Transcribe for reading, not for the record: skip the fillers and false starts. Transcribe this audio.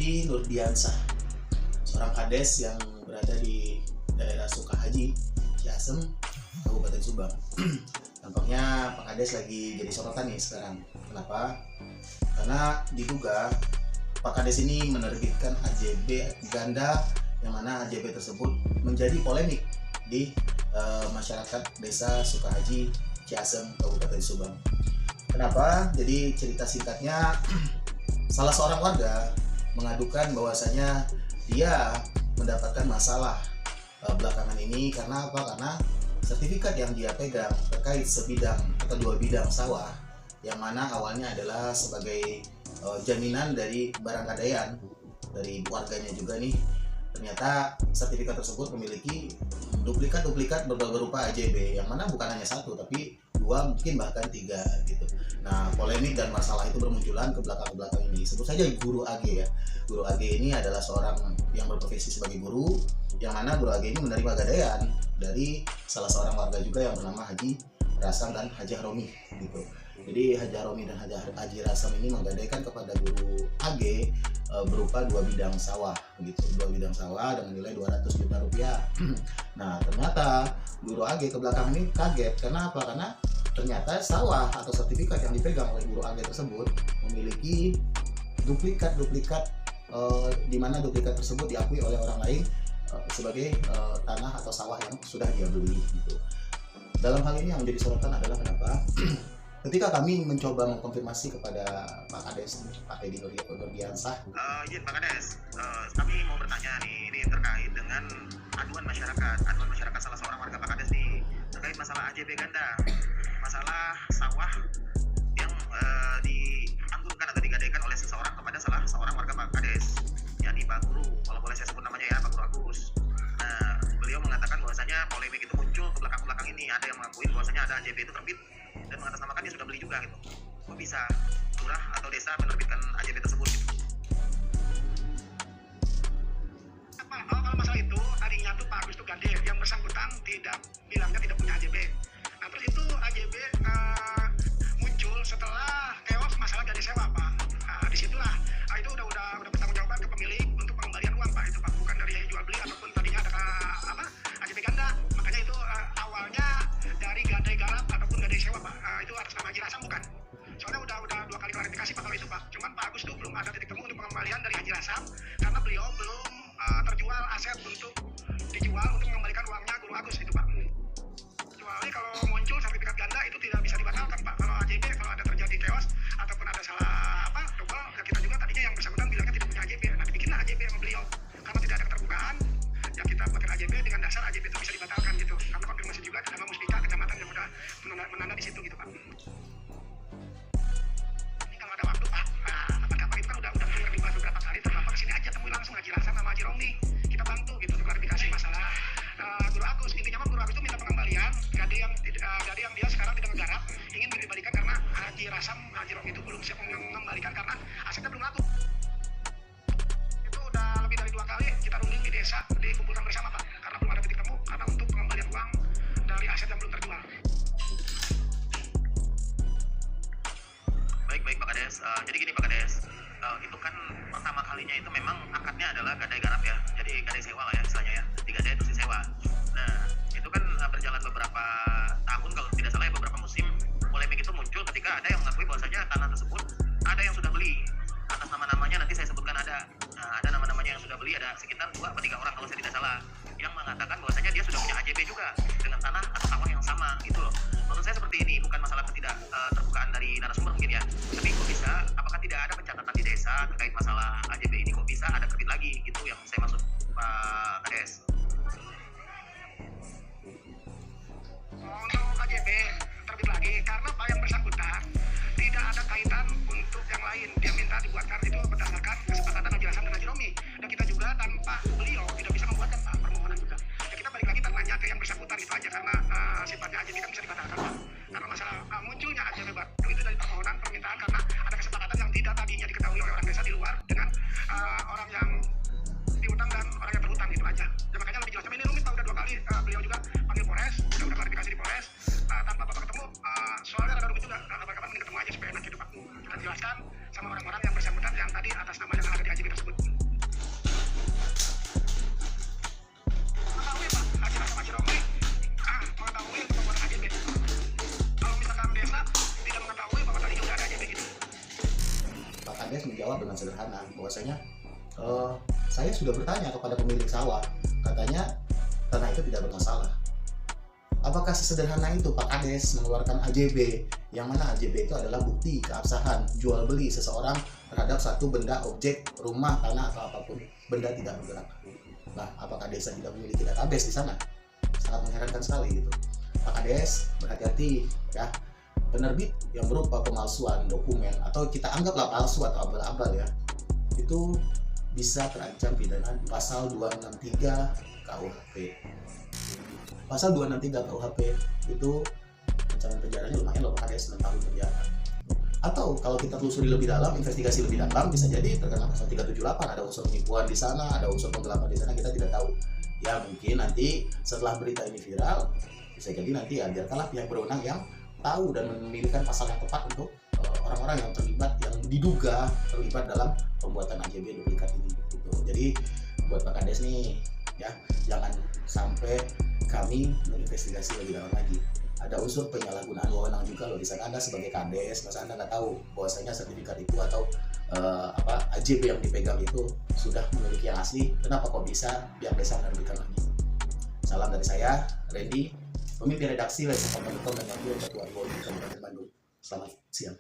Deddy Nurdiansah, seorang kades yang berada di daerah Sukahaji, Ciasem, Kabupaten Subang. Tampaknya Pak Kades lagi jadi sorotan nih sekarang. Kenapa? Karena diduga Pak Kades ini menerbitkan AJB ganda, yang mana AJB tersebut menjadi polemik di masyarakat desa Sukahaji, Ciasem, Kabupaten Subang. Kenapa? Jadi cerita singkatnya, salah seorang warga mengadukan bahwasanya dia mendapatkan masalah belakangan ini karena apa? Karena sertifikat yang dia pegang terkait sebidang atau 2 bidang sawah, yang mana awalnya adalah sebagai jaminan dari barang gadaian dari warganya juga nih, ternyata sertifikat tersebut memiliki duplikat berupa AJB, yang mana bukan hanya 1 tapi 2, mungkin bahkan 3 gitu. Nah, polemik dan masalah itu bermunculan ke belakang ini. Sebut saja Guru AG ya. Guru AG ini adalah seorang yang berprofesi sebagai guru, yang mana Guru AG ini menerima gadaian dari salah seorang warga juga yang bernama Haji Rasam dan Haji Romi gitu. Jadi Haji Romi dan Haji Rasam ini menggadaikan kepada Guru AG berupa 2 bidang sawah gitu, 2 bidang sawah dengan nilai 200 juta rupiah. Nah, ternyata Guru AG ke belakang ini kaget. Kenapa? Karena ternyata sawah atau sertifikat yang dipegang oleh Guru AG tersebut memiliki duplikat di mana duplikat tersebut diakui oleh orang lain sebagai tanah atau sawah yang sudah dia beli gitu. Dalam hal ini yang menjadi sorotan adalah kenapa ketika kami mencoba mengkonfirmasi kepada Pak Kades, Pak Deddy Nurdiansah. Izin Pak Kades, kami mau bertanya nih, ini terkait dengan aduan masyarakat salah seorang warga Pak Kades nih, terkait masalah AJB ganda, masalah sawah yang dianggunkan atau digadaikan oleh seseorang kepada salah seorang warga Pak Kades, yakni Pak Guru, kalau boleh saya sebut namanya ya, Pak Guru Agus. Nah, beliau mengatakan bahwasanya polemik itu muncul ke belakang ini, ada yang mengakuin bahwasanya ada AJB itu terbit dan mengatasnamakan dia sudah beli juga gitu. Kok bisa lurah atau desa menerbitkan AJB tersebut gitu? Kalau masalah itu tadinya tuh Pak Agus tuh gade, yang bersangkutan bilangnya tidak punya AJB. Nah, terus itu AJB muncul setelah keos masalah gade sewa Pak. Nah, disitulah itu udah bertanggung jawaban ke pemilik untuk pengembalian uang Pak, itu Pak, bukan dari jual beli ataupun tadinya ada AJB ganda. Makanya itu awalnya dari gade garap ataupun gade sewa Pak, itu atas nama Haji Rasam bukan. Soalnya udah 2 kali klarifikasi Pak kalau itu Pak. Cuman Pak Agus tuh belum ada titik temu untuk pengembalian dari Haji Rasam karena beliau belum terjual aset untuk dijual untuk mengembalikan uangnya Guru Agus itu Pak. Kecuali kalau muncul sertifikat ganda itu tidak bisa dibatalkan Pak. Kalau AJB kalau ada terjadi chaos ataupun ada salah double, kita juga tadinya yang bersangkutan bilangnya tidak punya AJB. Nah, dibikinlah AJB sama beliau. Karena tidak ada keterbukaan, ya kita buatkan AJB dengan dasar AJB itu bisa dibatalkan gitu. Karena konfirmasi juga sama Muspika kecamatan yang udah menanda di situ gitu Pak. Ini kalau ada waktu Pak, kapan-kapan itu kan udah clear dibahas beberapa kali, terlampau kesini aja temui langsung Haji Rasam sama Haji Romi. Kita bantu gitu untuk klarifikasi masalah Guru Agus. Intinya mah Guru Agus itu minta pengembalian gade yang dia sekarang tidak menggarap, ingin dikembalikan karena Haji Rasam, Haji Romi itu belum siap mengembalikan karena asetnya belum laku. Itu udah lebih dari 2 kali kita runding di desa, dikumpulkan bersama Pak, karena belum ada titik temu karena untuk pengembalian uang dari aset yang belum terjual. Baik Pak Kades, jadi gini Pak Kades, itu kan pertama kalinya itu memang akadnya adalah gadai garap ya, jadi gadai sewa lah ya istilahnya ya, di gadai terus disewa. Nah, itu kan berjalan beberapa tahun kalau tidak salah ya, beberapa musim. Polemik itu muncul ketika ada yang mengakui bahwasanya tanah tersebut ada yang sudah beli atas nama-namanya, nanti saya sebutkan ada nama-namanya yang sudah beli, ada sekitar 2 atau 3 orang kalau saya tidak salah, yang mengatakan bahwasanya dia sudah punya AJB juga dengan tanah atau sawah yang sama gitu loh. Maksud saya seperti ini, bukan masalah terbukaan dari narasumber mungkin ya, tapi kok bisa, apakah tidak ada pencatatan di desa terkait masalah AJB ini, kok bisa ada terbit lagi gitu yang saya maksud Pak Kades. Untuk AJB terbit lagi karena Pak yang bersangkutan tidak ada kaitan untuk yang lain, dia minta dibuatkan itu berdasarkan kesepakatan Haji Rasam dan Haji Romi, dan kita juga tanpa beliau tidak bisa membuatkan Pak permohonan juga. Ya kita balik lagi tanya ke yang bersangkutan itu aja, karena sifatnya AJB kan bisa dibatalkan Pak, karena masalah munculnya AJB baru itu dari permohonan permintaan karena ada kesepakatan yang tidak tadinya diketahui oleh orang desa di luar dengan orang yang diutang dan orang yang terhutang, itu aja. Ya makanya lebih jelas, ini rumit Pak, udah 2 kali beliau juga panggil Polres, udah klarifikasi di Polres, tanpa Bapak ketemu, soalnya ada rumit juga, kapan-kapan ketemu aja supaya enak gitu Pak. Kita jelaskan sama orang-orang yang bersangkutan yang tadi atas nama yang ada di AJB tersebut. Kades menjawab dengan sederhana bahwasanya saya sudah bertanya kepada pemilik sawah, katanya tanah itu tidak bermasalah. Apakah sesederhana itu Pak Kades mengeluarkan AJB, yang mana AJB itu adalah bukti keabsahan jual beli seseorang terhadap satu benda, objek, rumah, tanah atau apapun benda tidak bergerak. Nah, apakah desa tidak memiliki database di sana? Sangat mengherankan sekali gitu. Pak Kades berhati-hati ya. Penerbit yang berupa pemalsuan dokumen atau kita anggaplah palsu atau abal-abal ya, itu bisa terancam pidana pasal 263 KUHP. Pasal 263 KUHP itu ancaman penjaranya lumayan loh Pak Kades, 6 tahun penjara. Atau kalau kita telusuri lebih dalam, investigasi lebih dalam, bisa jadi terkena pasal 378, ada unsur penipuan di sana, ada unsur penggelapan di sana, kita tidak tahu. Ya mungkin nanti setelah berita ini viral, bisa jadi nanti ya biarkanlah pihak berwenang yang tahu dan memilihkan pasal yang tepat untuk orang-orang yang terlibat, yang diduga terlibat dalam pembuatan AJB duplikat ini. Gitu. Jadi buat Pak Kades nih, ya jangan sampai kami menginvestigasi lebih dalam lagi. Ada unsur penyalahgunaan wewenang juga loh di sana. Anda sebagai Kades, masa Anda nggak tahu bahwasanya sertifikat itu atau AJB yang dipegang itu sudah memiliki yang asli? Kenapa kok bisa pihak desa menerbitkan lagi? Salam dari saya, Randy, pemimpin redaksi Lesa.com dan Wakil Ketua Kabupaten Bandung. Selamat siang.